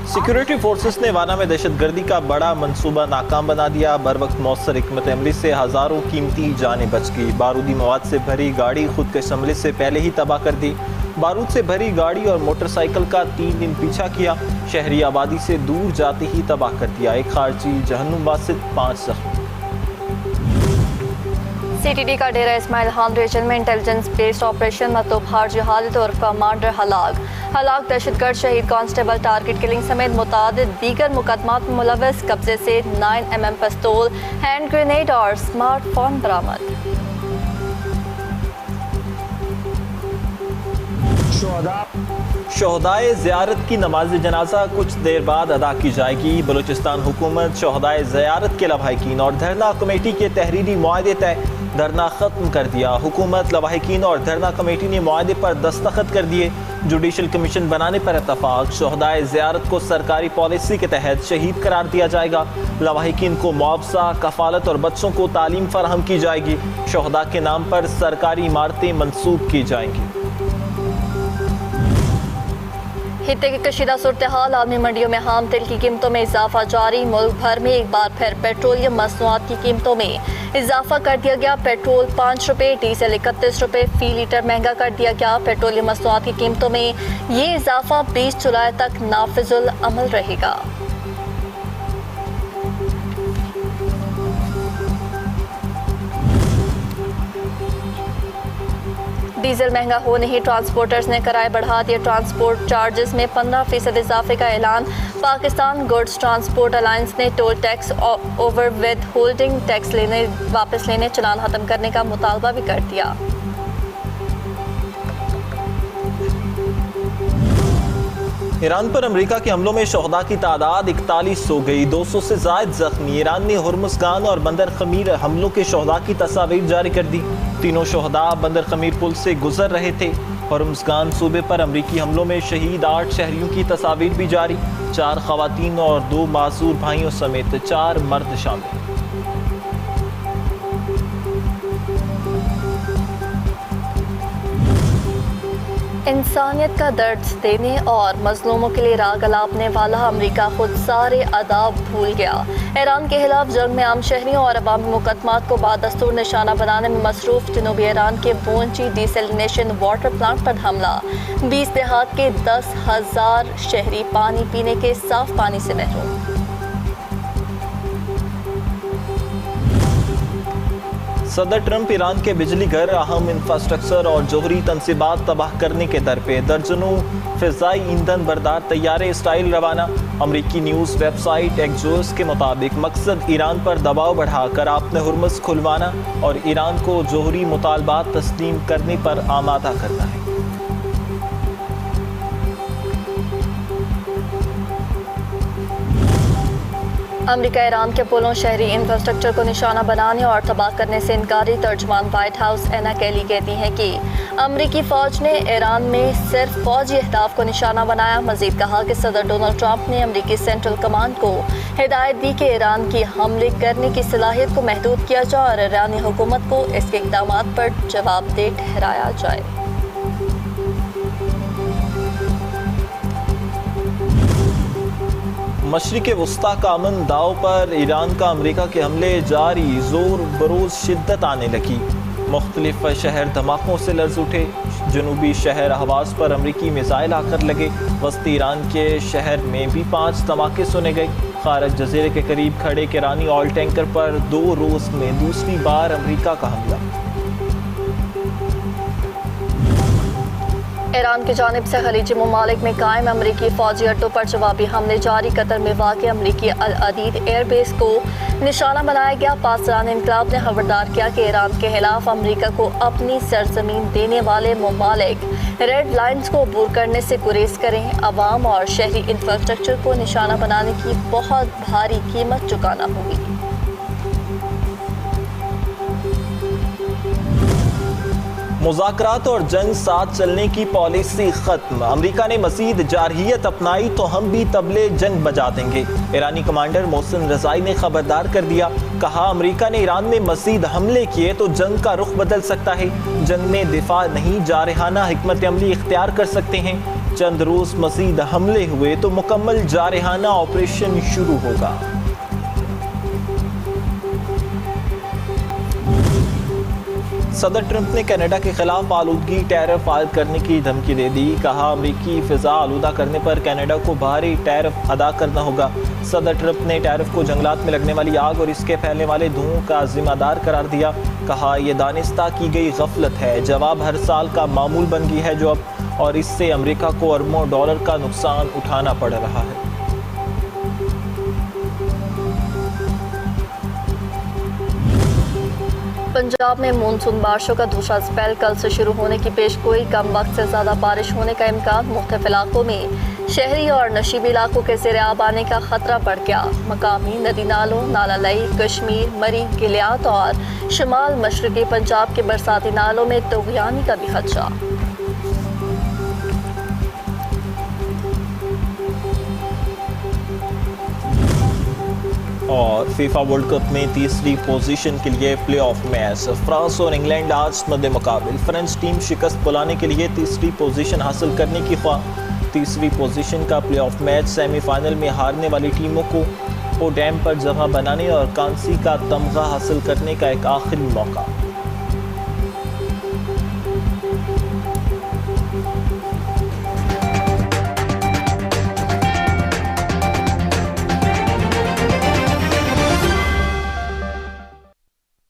Security forces ने वाना में दहशतगर्दी का बड़ा मंसूबा नाकाम बना दिया। बर वक्त मौसर हिकमत अमली से हज़ारों कीमती जानें बच गई। बारूदी मवाद से भरी गाड़ी खुदकश हमले से पहले ही तबाह कर दी। बारूद से भरी गाड़ी और मोटरसाइकिल का 3 दिन पीछा किया। शहरी आबादी से दूर जाते ही तबाह कर दिया। एक खारजी जहन्नुम बासित 5 जख्मी। CTD का डेरा इस्माइल खान रीजन में इंटेलिजेंस बेस्ड ऑपरेशन मतलूब हारजी हालिद और कमांडर हलाक दहशतगर्द शहीद कांस्टेबल टारगेट किलिंग समेत मुतादिद दीगर मुकदमात में मुलव्वस। कब्जे से 9mm पिस्तौल, हैंड ग्रेनेड और स्मार्टफोन बरामद। शोहदाए ज़ियारत की नमाज जनाजा कुछ देर बाद अदा की जाएगी। बलूचिस्तान हुकूमत शोहदाए ज़ियारत के लवाहिकीन और धरना कमेटी के तहरीरी मुआहदे तय धरना ख़त्म कर दिया। हुकूमत, लवाहिकीन और धरना कमेटी ने मुआहदे पर दस्तखत कर दिए। जुडिशल कमीशन बनाने पर इत्तफाक। शोहदाए ज़ियारत को सरकारी पॉलिसी के तहत शहीद करार दिया जाएगा। लवाहिकीन को मुआवजा, कफालत और बच्चों को तालीम फराहम की जाएगी। शोहदा के नाम पर सरकारी इमारतें मंसूब की जाएंगी। हित्ते की कशीदा सूरत हाल। आलमी मंडियों में खाम तेल की कीमतों में इजाफा जारी। मुल्क भर में एक बार फिर पेट्रोलियम मसनूआत की कीमतों में इजाफा कर दिया गया। पेट्रोल 5 रुपये, डीजल 31 रुपये फी लीटर महंगा कर दिया गया। पेट्रोलियम मसनूआत की कीमतों में ये इजाफा 20 जुलाई तक नाफिजुल अमल रहेगा। डीजल महंगा होने ही ट्रांसपोर्टर्स ने किराए बढ़ा दिए। ट्रांसपोर्ट चार्जेस में 15% इजाफे का ऐलान। पाकिस्तान गुड्स ट्रांसपोर्ट अलायंस ने toll tax over with holding tax वापस लेने, चलान खत्म करने का मुतालबा भी कर दिया। ईरान पर अमेरिका के हमलों में शोहदा की तादाद 41 हो गई। 200 से ज़ायद जख्मी। ईरान ने हुर्मुज़गान और बंदर खमीर हमलों के शोहदा की तस्वीर जारी कर दी। तीनों शोहदा बंदर खमीर पुल से गुजर रहे थे। हुर्मुज़गान सूबे पर अमरीकी हमलों में शहीद 8 शहरियों की तस्वीर भी जारी। 4 ख़वातीन और 2 मासूर भाइयों समेत 4 मर्द शामिल। इंसानियत का दर्द देने और मजलूमों के लिए राग अलापने वाला अमेरिका खुद सारे आदाब भूल गया। ईरान के खिलाफ जंग में आम शहरियों और अवामी मुकदमात को बादस्तूर निशाना बनाने में मसरूफ जनूबी ईरान के बोंची डिसैलिनेशन वाटर प्लांट पर हमला। 20 देहात के 10,000 शहरी पानी पीने के साफ पानी से महरूम। सदर ट्रंप ईरान के बिजली घर, अहम इंफ्रास्ट्रक्चर और जोहरी तनसीबात तबाह करने के दर पे। दर्जनों फ़िज़ाई ईंधन बरदार तैयारे इसराइल रवाना। अमरीकी न्यूज़ वेबसाइट एक्जोस के मुताबिक मकसद ईरान पर दबाव बढ़ाकर आपने हुर्मुज़ खुलवाना और ईरान को जोहरी मुतालबात तस्लीम करने पर आमादा करना है। अमेरिका ईरान के पुलों, शहरी इंफ्रास्ट्रक्चर को निशाना बनाने और तबाह करने से इनकारी। तर्जुमान व्हाइट हाउस एना केली कहती हैं कि अमेरिकी फ़ौज ने ईरान में सिर्फ फौजी अहदाफ को निशाना बनाया। मजीद कहा कि सदर डोनाल्ड ट्रंप ने अमेरिकी सेंट्रल कमांड को हिदायत दी कि ईरान की हमले करने की सलाहियत को महदूद किया जाए और ईरानी हुकूमत को इसके इक़दामात पर जवाबदेह ठहराया जाए। मशरिक़ वस्ता का अमन दाव पर ईरान का अमेरिका के हमले जारी। ज़ोर बरोज़ शिद्दत आने लगी। मुख्तलिफ शहर धमाकों से लर्ज़ उठे। जनूबी शहर अहवाज़ पर अमरीकी मिसाइल आकर लगे। वस्ती ईरान के शहर में भी 5 धमाके सुने गए। खारज जजीरे के करीब खड़े एक ईरानी ऑयल टैंकर पर 2 रोज़ में दूसरी बार अमरीका का हमला। ईरान की जानिब से खलीजी ममालिक में कायम अमरीकी फौजी अड्डों पर जवाबी हमले जारी। कतर में वाक़ अमरीकी अल अदीद एयरबेस को निशाना बनाया गया। पासरान इनकलाब ने खबरदार किया कि ईरान के खिलाफ अमरीका को अपनी सरजमीन देने वाले ममालिक रेड लाइन्स को अबूर करने से गुरेज करें। अवाम और शहरी इंफ्रास्ट्रक्चर को निशाना बनाने की बहुत भारी कीमत चुकाना होगी। मुज़ाकरात और जंग साथ चलने की पॉलिसी खत्म। अमेरिका ने मज़ीद जारहियत अपनाई तो हम भी तबले जंग बजा देंगे। ईरानी कमांडर मोहसिन रज़ाई ने खबरदार कर दिया। कहा, अमेरिका ने ईरान में मज़ीद हमले किए तो जंग का रुख बदल सकता है। जंग में दिफा नहीं, जारहाना हिकमत अमली इख्तियार कर सकते हैं। चंद रोज मजीद हमले हुए तो मुकम्मल जारहाना ऑपरेशन शुरू होगा। सदर ट्रंप ने कनाडा के खिलाफ आलूदगी टैरिफ आयद करने की धमकी दे दी। कहा, अमरीकी फिजा आलूदा करने पर कनाडा को भारी टैरिफ अदा करना होगा। सदर ट्रंप ने टैरिफ को जंगलात में लगने वाली आग और इसके फैलने वाले धुओं का जिम्मेदार करार दिया। कहा, यह दानिस्ता की गई गफलत है। जवाब हर साल का मामूल बन गई है जो अब, और इससे अमेरिका को अरबों डॉलर का नुकसान उठाना पड़ रहा है। पंजाब में मानसून बारिशों का दूसरा स्पेल कल से शुरू होने की पेशगोई। कम वक्त से ज़्यादा बारिश होने का इम्कान। मुख्तलिफ इलाकों में शहरी और नशीबी इलाकों के ज़ेर-आब आने का खतरा बढ़ गया। मकामी नदी नालों नाला लई, कश्मीर, मरी, गिलियात और शुमाल मशरकी पंजाब के बरसाती नालों में तग़यानी का भी खदशा। और फीफा वर्ल्ड कप में तीसरी पोजीशन के लिए प्लेऑफ मैच। फ्रांस और इंग्लैंड आज मद्दे मुकाबिल। फ्रेंच टीम शिकस्त बुलाने के लिए तीसरी पोजीशन हासिल करने की ख्वाह। तीसरी पोजीशन का प्लेऑफ मैच सेमीफाइनल में हारने वाली टीमों को पोडियम पर जगह बनाने और कांसी का तमगा हासिल करने का एक आखिरी मौका।